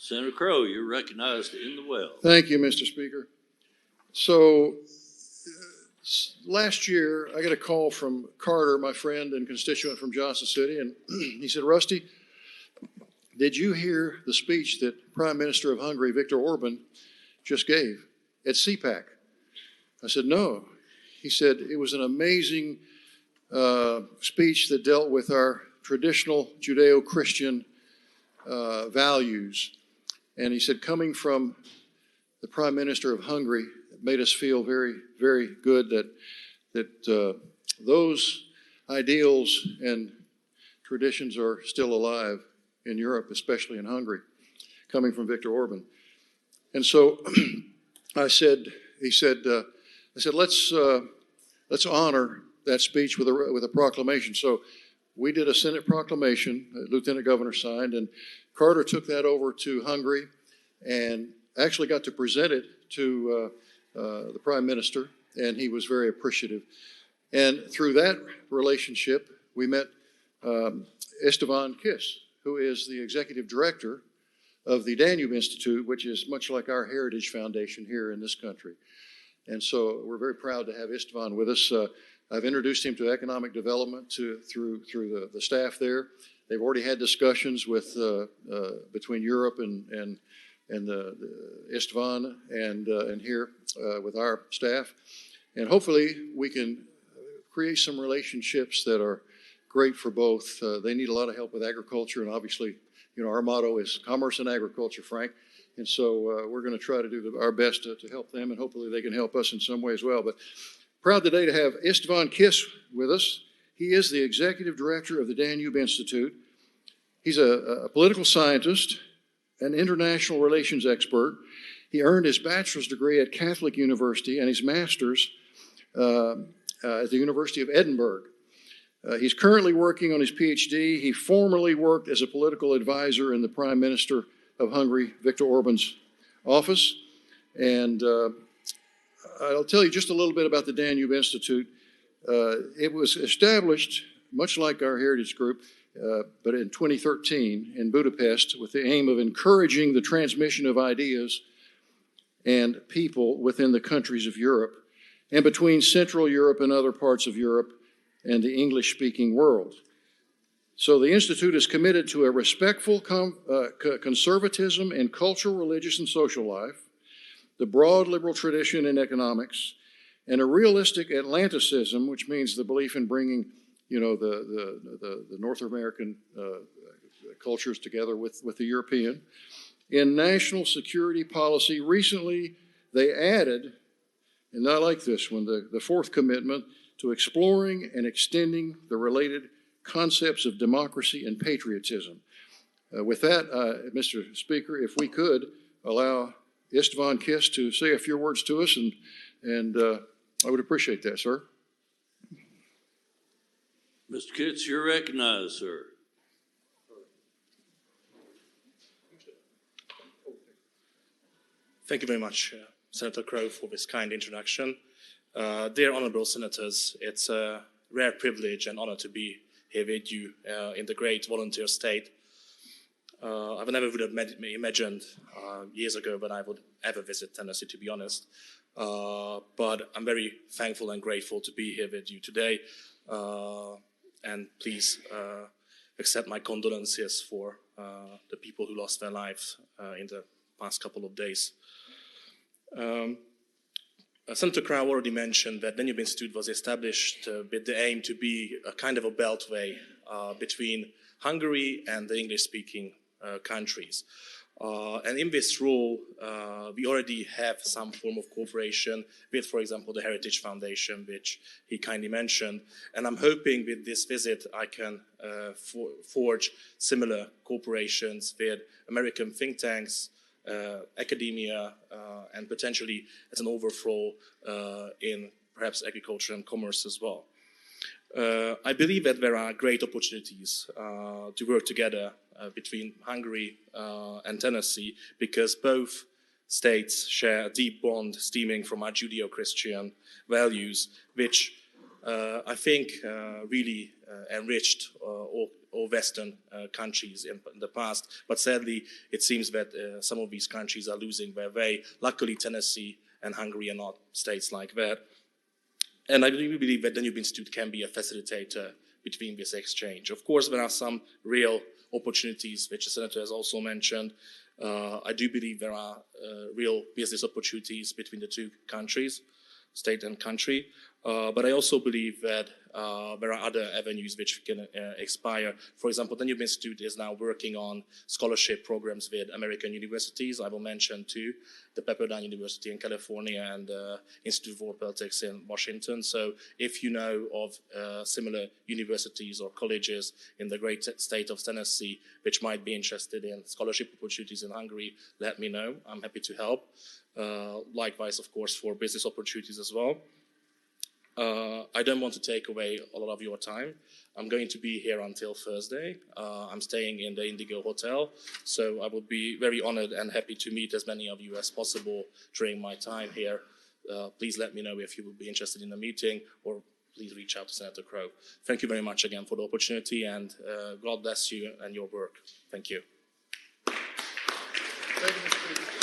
Senator Crowe, you're recognized in the well. Thank you, Mr. Speaker. So last year, I got a call from Carter, my friend and constituent from Johnson City, and he said, Rusty, did you hear the speech that Prime Minister of Hungary, Viktor Orban, just gave at CPAC? I said, no. He said, it was an amazing speech that dealt with our traditional Judeo-Christian values. And he said, coming from the Prime Minister of Hungary, it made us feel very, very good that those ideals and traditions are still alive in Europe, especially in Hungary, coming from Viktor Orban. And so I said, let's honor that speech with a proclamation. So we did a Senate proclamation, Lieutenant Governor signed, and Carter took that over to Hungary and actually got to present it to the Prime Minister, and he was very appreciative. And through that relationship, we met István Kiss, who is the executive director of the Danube Institute, which is much like our Heritage Foundation here in this country. And so we're very proud to have István with us. I've introduced him to economic development through the staff there. They've already had discussions with between Europe and István and here with our staff. And hopefully we can create some relationships that are great for both. They need a lot of help with agriculture, and obviously, you know, our motto is commerce and agriculture, Frank. And so we're going to try to do our best to help them, and hopefully they can help us in some way as well. But proud today to have István Kiss with us. He is the executive director of the Danube Institute. He's a political scientist, an international relations expert. He earned his bachelor's degree at Catholic University and his master's at the University of Edinburgh. He's currently working on his PhD. He formerly worked as a political advisor in the Prime Minister of Hungary, Viktor Orban's office. And I'll tell you just a little bit about the Danube Institute. It was established, much like our Heritage Group, but in 2013 in Budapest with the aim of encouraging the transmission of ideas and people within the countries of Europe and between Central Europe and other parts of Europe and the English-speaking world. So the Institute is committed to a respectful conservatism in cultural, religious, and social life, the broad liberal tradition in economics, and a realistic Atlanticism, which means the belief in bringing, you know, the North American cultures together with the European. In national security policy, recently they added, and I like this one, the fourth commitment to exploring and extending the related concepts of democracy and patriotism. With that, Mr. Speaker, if we could allow István Kiss to say a few words to us, and I would appreciate that, sir. Mr. Kiss, you're recognized, sir. Thank you very much, Senator Crowe, for this kind introduction. Dear honorable senators, it's a rare privilege and honor to be here with you in the great volunteer state. I never would have imagined years ago that I would ever visit Tennessee, to be honest. But I'm very thankful and grateful to be here with you today. And please accept my condolences for the people who lost their lives in the past couple of days. Senator Crowe already mentioned that the Danube Institute was established with the aim to be a kind of a beltway between Hungary and the English-speaking countries. And in this role, we already have some form of cooperation with, for example, the Heritage Foundation, which he kindly mentioned. And I'm hoping with this visit I can forge similar cooperations with American think tanks, academia, and potentially as an overflow in perhaps agriculture and commerce as well. I believe that there are great opportunities to work together between Hungary and Tennessee, because both states share a deep bond stemming from our Judeo-Christian values, which I think really enriched or Western countries in the past. But sadly, it seems that some of these countries are losing their way. Luckily, Tennessee and Hungary are not states like that. And I really believe that the Danube Institute can be a facilitator between this exchange. Of course, there are some real opportunities, which the Senator has also mentioned. I do believe there are real business opportunities between the two countries, state and country. But I also believe that there are other avenues which can expire. For example, the Danube Institute is now working on scholarship programs with American universities. I will mention two, the Pepperdine University in California and the Institute of World Politics in Washington. So if you know of similar universities or colleges in the great state of Tennessee which might be interested in scholarship opportunities in Hungary, let me know. I'm happy to help. Likewise, of course, for business opportunities as well. I don't want to take away a lot of your time. I'm going to be here until Thursday. I'm staying in the Indigo Hotel, so I would be very honored and happy to meet as many of you as possible during my time here. Please let me know if you would be interested in the meeting, or please reach out to Senator Crow. Thank you very much again for the opportunity, and God bless you and your work. Thank you. Thank you, Mr. Speaker.